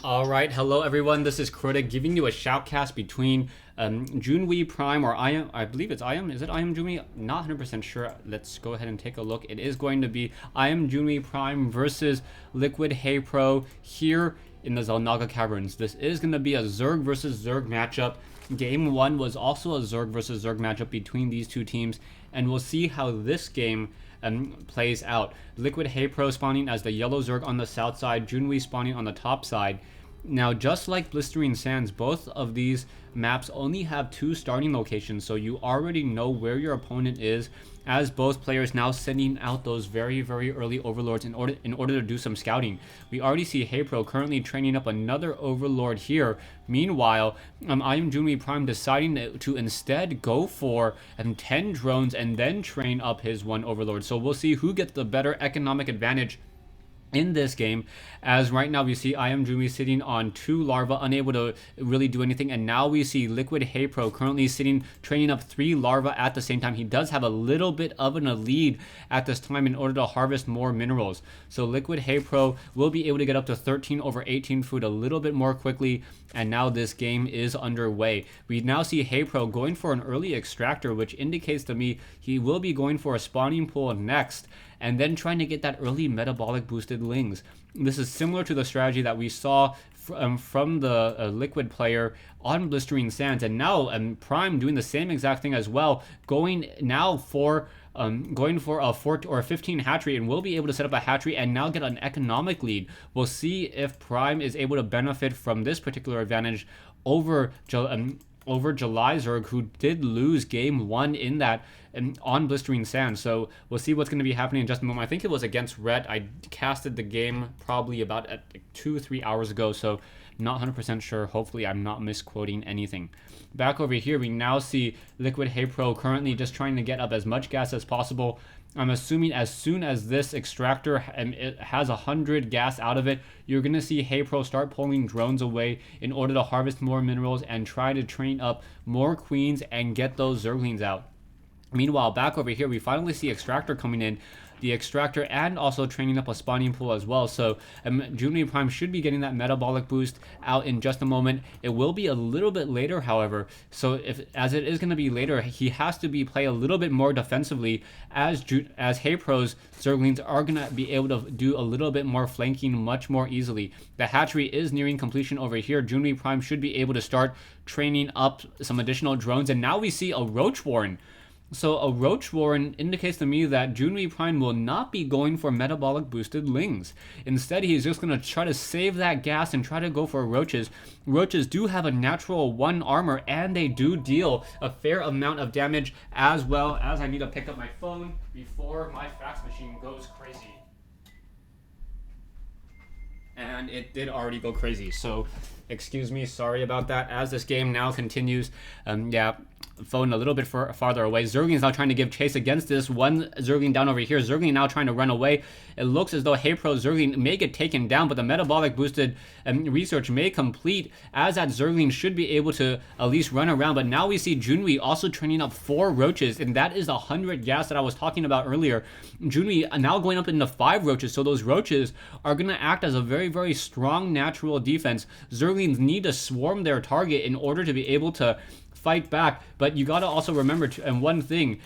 All right, hello everyone. This is Critic giving you a shoutcast between Junwi Prime or I believe it's Is it Junwi? Not 100% sure. Let's go ahead and take a look. It is going to be Junwi Prime versus LiquidHayPro here in the Zelnaga Caverns. This is going to be a Zerg versus Zerg matchup. Game 1 was also a Zerg versus Zerg matchup between these two teams, and we'll see how this game plays out. LiquidHayPro spawning as the yellow Zerg on the south side, Junwi spawning on the top side. Now, just like Blistering Sands, both of these maps only have 2 starting locations, so you already know where your opponent is, as both players now sending out those very early overlords in order to do some scouting. We already see HayPro currently training up another overlord here. Meanwhile, Junwi Prime deciding to instead go for 10 drones and then train up his 1 overlord. So we'll see who gets the better economic advantage in this game, as right now we see Junwi sitting on 2 larvae, unable to really do anything, and now we see LiquidHayPro currently training up 3 larvae at the same time. He does have a little bit of a lead at this time in order to harvest more minerals, so LiquidHayPro will be able to get up to 13/18 food a little bit more quickly, and now this game is underway. We now see HayPro going for an early extractor, which indicates to me he will be going for a spawning pool next, and then trying to get that early metabolic boosted lings. This is similar to the strategy that we saw from the Liquid player on Blistering Sands, and now Prime doing the same exact thing as well, going for a 4 or a 15 hatchery, and we'll be able to set up a hatchery and now get an economic lead. We'll see if Prime is able to benefit from this particular advantage over July Zerg, who did lose game 1 in that on Blistering Sands. So we'll see what's going to be happening in just a moment. I think it was against Red. I casted the game probably about 2-3 hours ago, so not 100% sure. Hopefully I'm not misquoting anything. Back over here, we now see LiquidHayPro currently just trying to get up as much gas as possible. I'm assuming as soon as this extractor it has 100 gas out of it, you're going to see HayPro start pulling drones away in order to harvest more minerals and try to train up more queens and get those Zerglings out. Meanwhile, back over here, we finally see extractor coming in. The extractor and also training up a spawning pool as well. So Junwi Prime should be getting that metabolic boost out in just a moment. It will be a little bit later, however. So as it is going to be later, he has to play a little bit more defensively, as HayPro's Zerglings are going to be able to do a little bit more flanking much more easily. The hatchery is nearing completion over here. Junwi Prime should be able to start training up some additional drones, and now we see a Roach Warren. So a Roach Warren indicates to me that Junwi Prime will not be going for metabolic boosted lings. Instead, he's just going to try to save that gas and try to go for roaches. Roaches do have a natural 1 armor, and they do deal a fair amount of damage, as well as I need to pick up my phone before my fax machine goes crazy. And it did already go crazy, so excuse me, sorry about that. As this game now continues, phone a little bit farther away. Zergling is now trying to give chase against this 1 Zergling down over here. Zergling now trying to run away. It looks as though HayPro Zergling may get taken down, but the metabolic boosted research may complete, as that Zergling should be able to at least run around. But now we see Junwi also training up 4 roaches, and that is the 100 gas that I was talking about earlier. Junwi now going up into 5 roaches, so those roaches are going to act as a very strong natural defense. Zerglings need to swarm their target in order to be able to fight back, but you got to also remember one thing,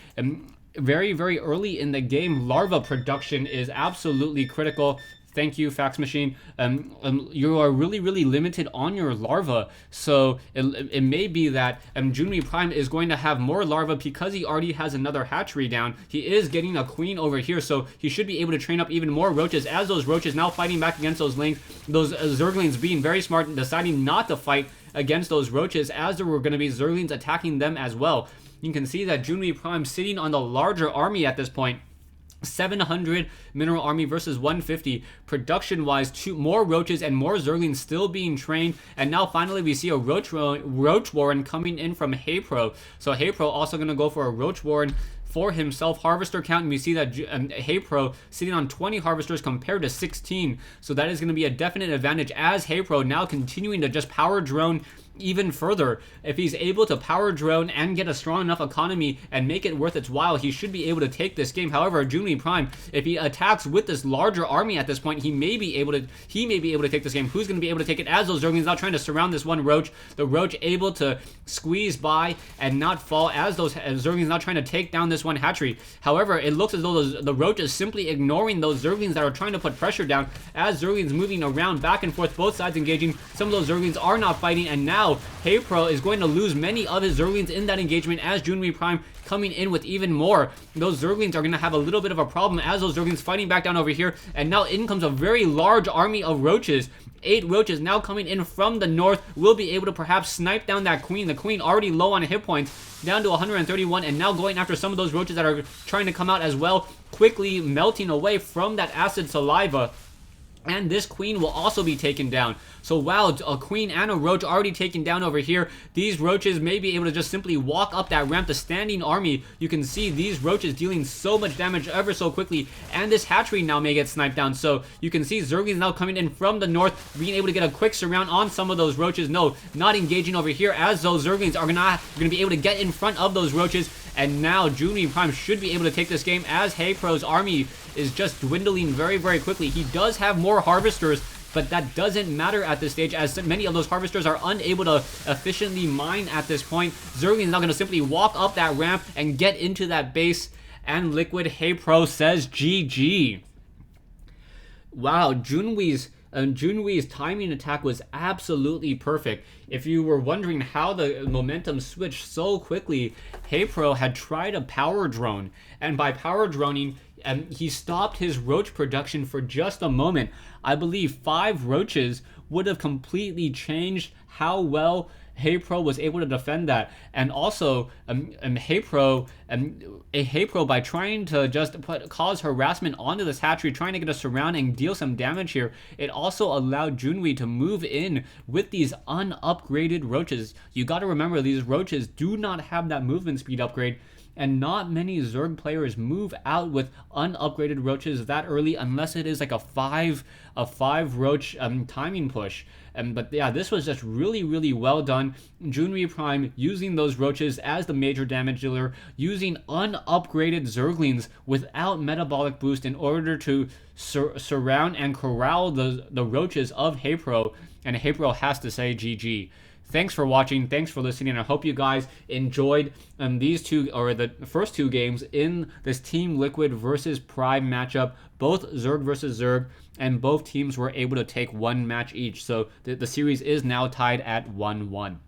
very early in the game, larva production is absolutely critical. Thank you, fax machine. You are really limited on your larva, so it may be that Junwi Prime is going to have more larva because he already has another hatchery down. He is getting a queen over here, so he should be able to train up even more roaches, as those roaches now fighting back against those lings. Those Zerglings being very smart and deciding not to fight against those roaches, as there were going to be Zerglings attacking them as well. You can see that Junwi Prime sitting on the larger army at this point. 700 mineral army versus 150. Production wise, more roaches and more Zerglings still being trained, and now finally we see a Roach Warren coming in from HayPro. So HayPro also going to go for a Roach Warren for himself. Harvester count, and we see that HayPro sitting on 20 harvesters compared to 16, so that is going to be a definite advantage, as HayPro now continuing to just power drone even further. If he's able to power drone and get a strong enough economy and make it worth its while, he should be able to take this game. However, Junwi Prime, if he attacks with this larger army at this point, he may be able to take this game. Who's going to be able to take it as those Zerglings now trying to surround this one Roach? The Roach able to squeeze by and not fall as those Zerglings now trying to take down this one hatchery. However, it looks as though the Roach is simply ignoring those Zerglings that are trying to put pressure down as Zerglings moving around back and forth, both sides engaging. Some of those Zerglings are not fighting, and now HayPro is going to lose many of his Zerglings in that engagement as Junwi Prime coming in with even more. Those Zerglings are going to have a little bit of a problem as those Zerglings fighting back down over here, and now in comes a very large army of Roaches. 8 Roaches now coming in from the north will be able to perhaps snipe down that Queen. The Queen already low on hit points, down to 131, and now going after some of those Roaches that are trying to come out as well, quickly melting away from that acid saliva. And this Queen will also be taken down. So wow, a Queen and a Roach already taken down over here. These Roaches may be able to just simply walk up that ramp. The standing army, you can see these Roaches dealing so much damage ever so quickly. And this hatchery now may get sniped down. So you can see Zerglings now coming in from the north, being able to get a quick surround on some of those Roaches. No, not engaging over here as those Zerglings are gonna be able to get in front of those Roaches. And now Junwi Prime should be able to take this game as HayPro's army is just dwindling very, very quickly. He does have more Harvesters, but that doesn't matter at this stage as many of those Harvesters are unable to efficiently mine at this point. Zerglings is now going to simply walk up that ramp and get into that base, and LiquidHayPro says GG. Wow, Junwi's timing attack was absolutely perfect. If you were wondering how the momentum switched so quickly, HayPro had tried a power drone, and by power droning, he stopped his Roach production for just a moment. I believe 5 Roaches would have completely changed how well HayPro was able to defend that. And also, HayPro by trying to just cause harassment onto this hatchery, trying to get a surround and deal some damage here, it also allowed Junwi to move in with these unupgraded Roaches. You got to remember, these Roaches do not have that movement speed upgrade, and not many Zerg players move out with unupgraded Roaches that early unless it is like a 5 Roach timing push. But yeah, this was just really, really well done. Junwi Prime using those Roaches as the major damage dealer, using unupgraded Zerglings without metabolic boost in order to surround and corral the Roaches of HayPro, and HayPro has to say GG. Thanks for watching. Thanks for listening. I hope you guys enjoyed these two, or the first 2 games in this Team Liquid versus Prime matchup. Both Zerg versus Zerg, and both teams were able to take 1 match each. So the series is now tied at 1-1.